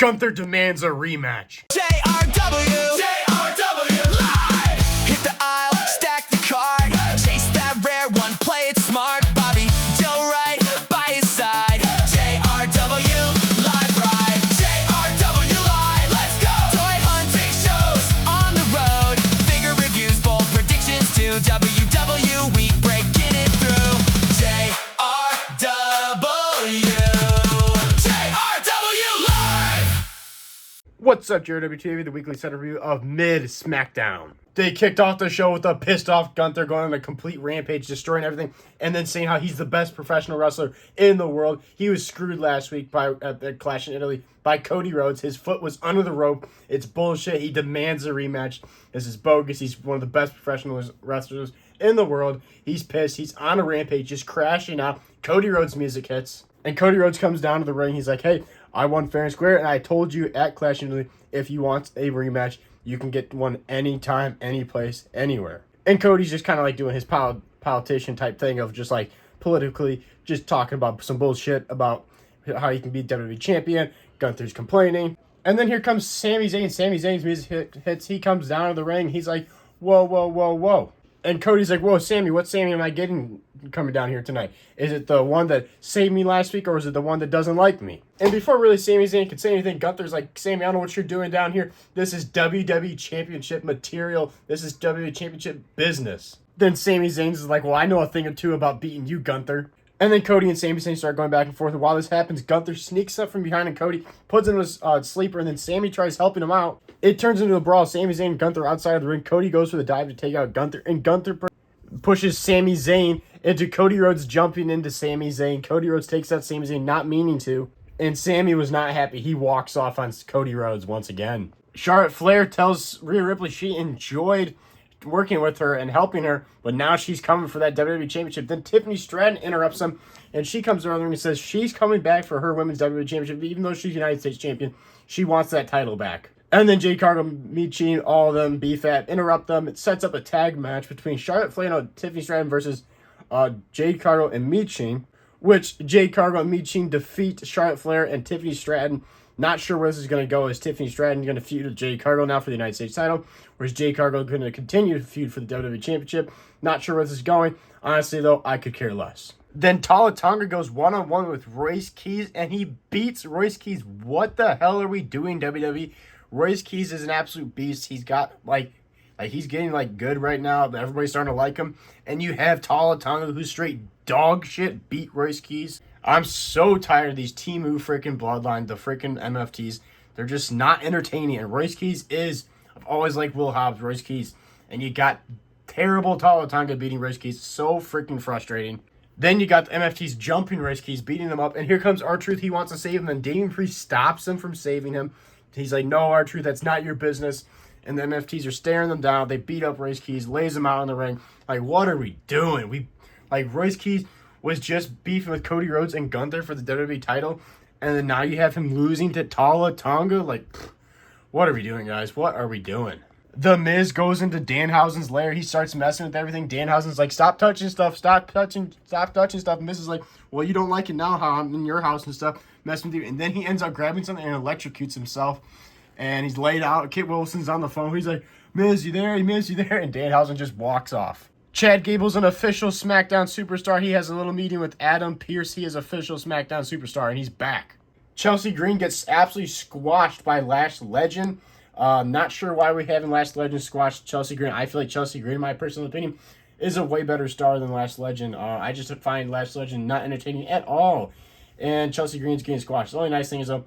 Gunther demands a rematch. JRW live. Hit the aisle, stack the card, chase that rare one, play it smart. Bobby Joe right by his side. JRW live ride. JRW live. Let's go. Toy hunting shows on the road. Figure reviews, bold predictions too. WW week breaking it through. JRW. What's up, JRWTV, the weekly set review of Mid SmackDown. They kicked off the show with a pissed off Gunther going on a complete rampage, destroying everything, and then saying how he's the best professional wrestler in the world. He was screwed last week at the Clash in Italy by Cody Rhodes. His foot was under the rope. It's bullshit. He demands a rematch. This is bogus. He's one of the best professional wrestlers in the world. He's pissed. He's on a rampage, just crashing out. Cody Rhodes' music hits, and Cody Rhodes comes down to the ring. He's like, hey, I won fair and square, and I told you at Clash in Italy, if you want a rematch, you can get one anytime, any place, anywhere. And Cody's just kind of like doing his politician type thing of just like politically just talking about some bullshit about how he can be WWE champion. Gunther's complaining. And then here comes Sami Zayn. Sami Zayn's music hits. He comes down to the ring. He's like, whoa, whoa, whoa, whoa. And Cody's like, whoa, Sammy, what Sammy am I getting coming down here tonight? Is it the one that saved me last week, or is it the one that doesn't like me? And before really Sami Zayn could say anything, Gunther's like, Sammy, I don't know what you're doing down here. This is WWE Championship material. This is WWE Championship business. Then Sami Zayn's like, well, I know a thing or two about beating you, Gunther. And then Cody and Sami Zayn start going back and forth. And while this happens, Gunther sneaks up from behind and Cody puts him in a sleeper. And then Sami tries helping him out. It turns into a brawl. Sami Zayn and Gunther outside of the ring. Cody goes for the dive to take out Gunther. And Gunther pushes Sami Zayn into Cody Rhodes jumping into Sami Zayn. Cody Rhodes takes out Sami Zayn, not meaning to. And Sami was not happy. He walks off on Cody Rhodes once again. Charlotte Flair tells Rhea Ripley she enjoyed working with her and helping her, but now she's coming for that WWE Championship. Then Tiffany Stratton interrupts them, and she comes around and says she's coming back for her Women's WWE Championship, even though she's United States Champion. She wants that title back. And then Jade Cargill, Michin, all of them, BFAT, interrupt them. It sets up a tag match between Charlotte Flair and Tiffany Stratton versus Jade Cargill and Michin, which Jade Cargill and Michin defeat Charlotte Flair and Tiffany Stratton. Not sure where this is going to go. Is Tiffany Stratton going to feud with Jade Cargill now for the United States title? Or is Jade Cargill going to continue to feud for the WWE Championship? Not sure where this is going. Honestly, though, I could care less. Then Tala Tonga goes one-on-one with Royce Keys, and he beats Royce Keys. What the hell are we doing, WWE? Royce Keys is an absolute beast. He's got, he's getting, good right now. Everybody's starting to like him. And you have Tala Tonga, who's straight dog shit, beat Royce Keys. I'm so tired of these Temu freaking bloodline, the freaking MFTs. They're just not entertaining. And Royce Keys I've always liked Will Hobbs, Royce Keys. And you got terrible Tala Tonga beating Royce Keys. So freaking frustrating. Then you got the MFTs jumping Royce Keys, beating them up. And here comes R-Truth. He wants to save him. And Damian Priest stops him from saving him. He's like, no, R-Truth, that's not your business. And the MFTs are staring them down. They beat up Royce Keys, lays him out in the ring. Like, what are we doing? Royce Keys was just beefing with Cody Rhodes and Gunther for the WWE title, and then now you have him losing to Tala Tonga? What are we doing, guys? What are we doing? The Miz goes into Danhausen's lair. He starts messing with everything. Danhausen's like, stop touching stuff. Stop touching stuff. And Miz is like, well, you don't like it now, how I'm in your house and stuff, messing with you. And then he ends up grabbing something and electrocutes himself. And he's laid out. Kit Wilson's on the phone. He's like, Miz, you there? Miz, you there? And Danhausen just walks off. Chad Gable's an official SmackDown superstar. He has a little meeting with Adam Pearce. He is official SmackDown superstar, and he's back. Chelsea Green gets absolutely squashed by Lash Legend. Not sure why we haven't Lash Legend squashed Chelsea Green. I feel like Chelsea Green, in my personal opinion, is a way better star than Lash Legend. I just find Lash Legend not entertaining at all. And Chelsea Green's getting squashed. The only nice thing is, though,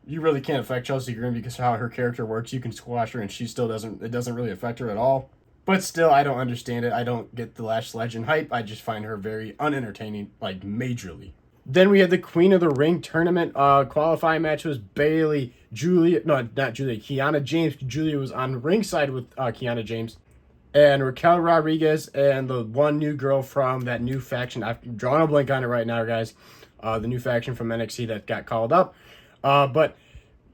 you really can't affect Chelsea Green because of how her character works. You can squash her, and it doesn't really affect her at all. But still, I don't understand it. I don't get the Lash Legend hype. I just find her very unentertaining, majorly. Then we had the Queen of the Ring tournament qualifying match. Was Kiana James. Julia was on ringside with Kiana James. And Raquel Rodriguez and the one new girl from that new faction. I've drawn a blank on it right now, guys. The new faction from NXT that got called up. But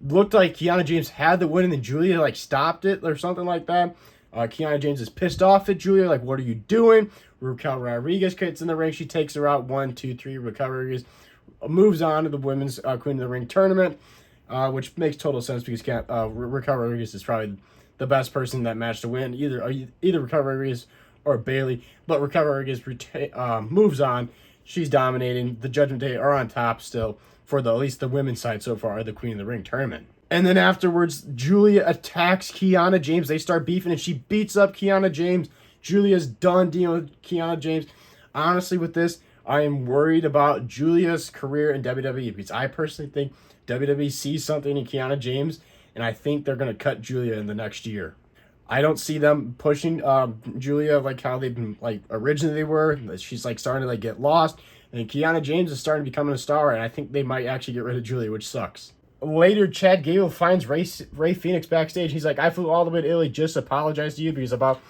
looked like Kiana James had the win, and then Julia, stopped it or something like that. Kiana James is pissed off at Julia, what are you doing? Raquel Rodriguez gets in the ring. She takes her out 1, 2, 3. Raquel Rodriguez moves on to the Women's Queen of the Ring tournament. which makes total sense because Raquel Rodriguez is probably the best person in that match to win, either Raquel Rodriguez or Bailey. But Raquel Rodriguez moves on. She's dominating. The Judgment Day are on top still for at least the women's side so far of the Queen of the Ring tournament. And then afterwards, Julia attacks Kiana James. They start beefing, and she beats up Kiana James. Julia's done dealing with Kiana James. Honestly, with this, I am worried about Julia's career in WWE because I personally think WWE sees something in Kiana James, and I think they're going to cut Julia in the next year. I don't see them pushing Julia like how they've been like originally they were. She's like starting to like get lost, and Kiana James is starting to become a star, and I think they might actually get rid of Julia, which sucks. Later, Chad Gable finds Ray Phoenix backstage. He's like, I flew all the way to Italy just to apologize to you because about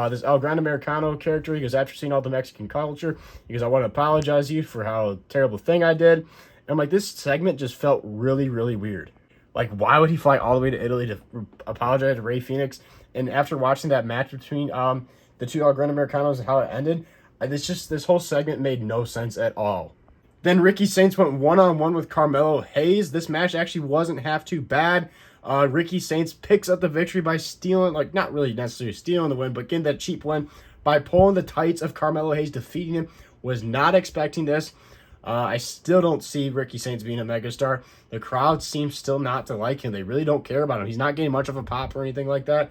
this El Grande Americano character. Because after seeing all the Mexican culture, because I want to apologize to you for how terrible thing I did. And I'm like, this segment just felt really, really weird. Like, why would he fly all the way to Italy to apologize to Ray Phoenix? And after watching that match between the two El Grande Americanos and how it ended, this whole segment made no sense at all. Then Ricky Saints went one-on-one with Carmelo Hayes. This match actually wasn't half too bad. Ricky Saints picks up the victory by stealing, like not really necessarily stealing the win, but getting that cheap win by pulling the tights of Carmelo Hayes, defeating him. Was not expecting this. I still don't see Ricky Saints being a megastar. The crowd seems still not to like him. They really don't care about him. He's not getting much of a pop or anything like that.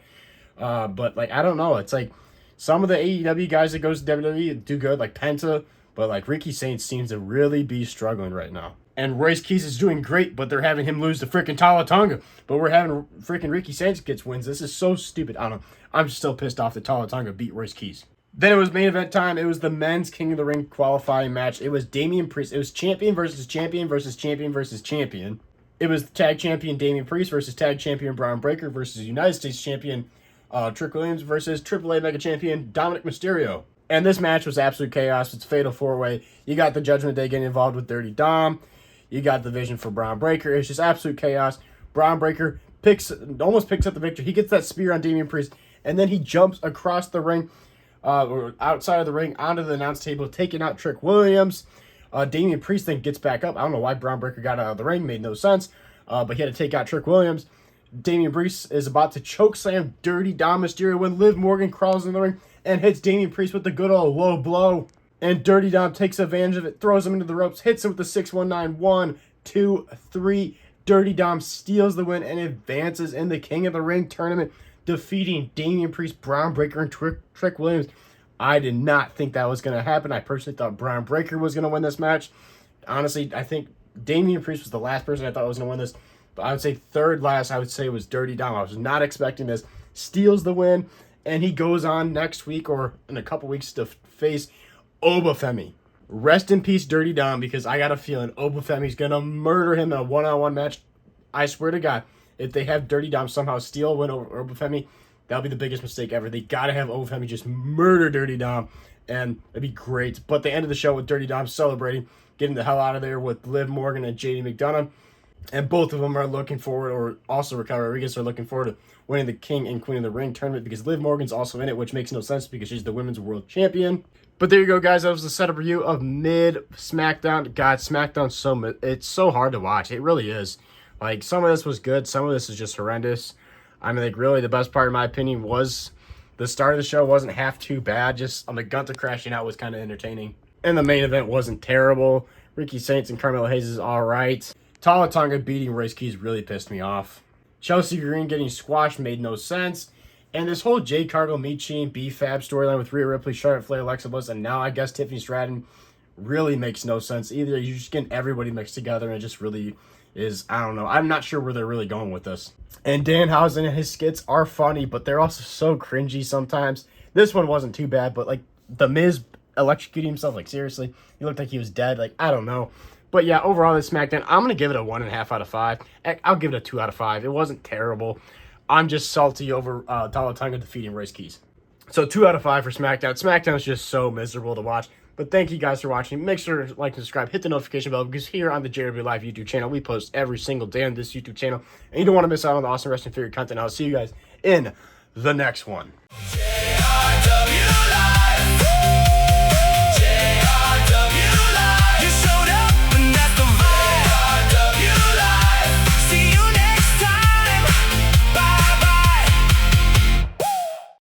But like I don't know. It's like some of the AEW guys that goes to WWE do good, like Penta. But, like, Ricky Saints seems to really be struggling right now. And Royce Keys is doing great, but they're having him lose to freaking Tala Tonga. But we're having freaking Ricky Saints gets wins. This is so stupid. I don't know. I'm still pissed off that Tala Tonga beat Royce Keys. Then it was main event time. It was the men's King of the Ring qualifying match. It was Damian Priest. It was champion versus champion versus champion versus champion. It was tag champion Damian Priest versus tag champion Braun Breaker versus United States champion Trick Williams versus AAA Mega Champion Dominic Mysterio. And this match was absolute chaos. It's a fatal four-way. You got the Judgment Day getting involved with Dirty Dom. You got the Vision for Braun Breaker. It's just absolute chaos. Braun Breaker almost picks up the victory. He gets that spear on Damian Priest, and then he jumps across the ring, or outside of the ring, onto the announce table, taking out Trick Williams. Damian Priest then gets back up. I don't know why Braun Breaker got out of the ring. Made no sense. But he had to take out Trick Williams. Damian Priest is about to chokeslam Dirty Dom Mysterio when Liv Morgan crawls in the ring and hits Damian Priest with the good old low blow. And Dirty Dom takes advantage of it, throws him into the ropes, hits him with the 619. 1, 2, 3. Dirty Dom steals the win and advances in the King of the Ring tournament, defeating Damian Priest, Braun Breaker, and Trick Williams. I did not think that was going to happen. I personally thought Braun Breaker was going to win this match. Honestly, I think Damian Priest was the last person I thought was going to win this. But I would say third last, I would say was Dirty Dom. I was not expecting this. Steals the win. And he goes on next week or in a couple weeks to face Obafemi. Rest in peace, Dirty Dom, because I got a feeling Obafemi's going to murder him in a one-on-one match. I swear to God, if they have Dirty Dom somehow steal a win over Obafemi, that'll be the biggest mistake ever. They got to have Obafemi just murder Dirty Dom, and it'd be great. But they ended the show with Dirty Dom celebrating, getting the hell out of there with Liv Morgan and JD McDonough. And both of them are looking forward, or also Raquel Rodriguez are looking forward to winning the King and Queen of the Ring tournament because Liv Morgan's also in it, which makes no sense because she's the Women's World Champion. But there you go, guys. That was the setup review of Mid SmackDown. God, SmackDown's it's so hard to watch. It really is. Like, some of this was good. Some of this is just horrendous. I mean, like, really, the best part, in my opinion, was the start of the show wasn't half too bad. Just on the Gunther crashing out was kind of entertaining. And the main event wasn't terrible. Ricky Saints and Carmelo Hayes is all right. Tala Tonga beating Royce Keys really pissed me off. Chelsea Green getting squashed made no sense. And this whole Jade Cargill, Michi, and B-Fab storyline with Rhea Ripley, Charlotte Flair, Alexa Bliss, and now I guess Tiffany Stratton really makes no sense either. You're just getting everybody mixed together, and it just really is, I don't know. I'm not sure where they're really going with this. And Danhausen and his skits are funny, but they're also so cringy sometimes. This one wasn't too bad, but like The Miz electrocuting himself, like seriously, he looked like he was dead. Like, I don't know. But yeah, overall, this SmackDown, I'm going to give it a 1.5 out of 5. I'll give it a 2 out of 5. It wasn't terrible. I'm just salty over Tala Tonga defeating Royce Keys. So 2 out of 5 for SmackDown. SmackDown is just so miserable to watch. But thank you guys for watching. Make sure to like and subscribe. Hit the notification bell because here on the JRB Live YouTube channel, we post every single day on this YouTube channel. And you don't want to miss out on the awesome wrestling figure content. I'll see you guys in the next one. JRW.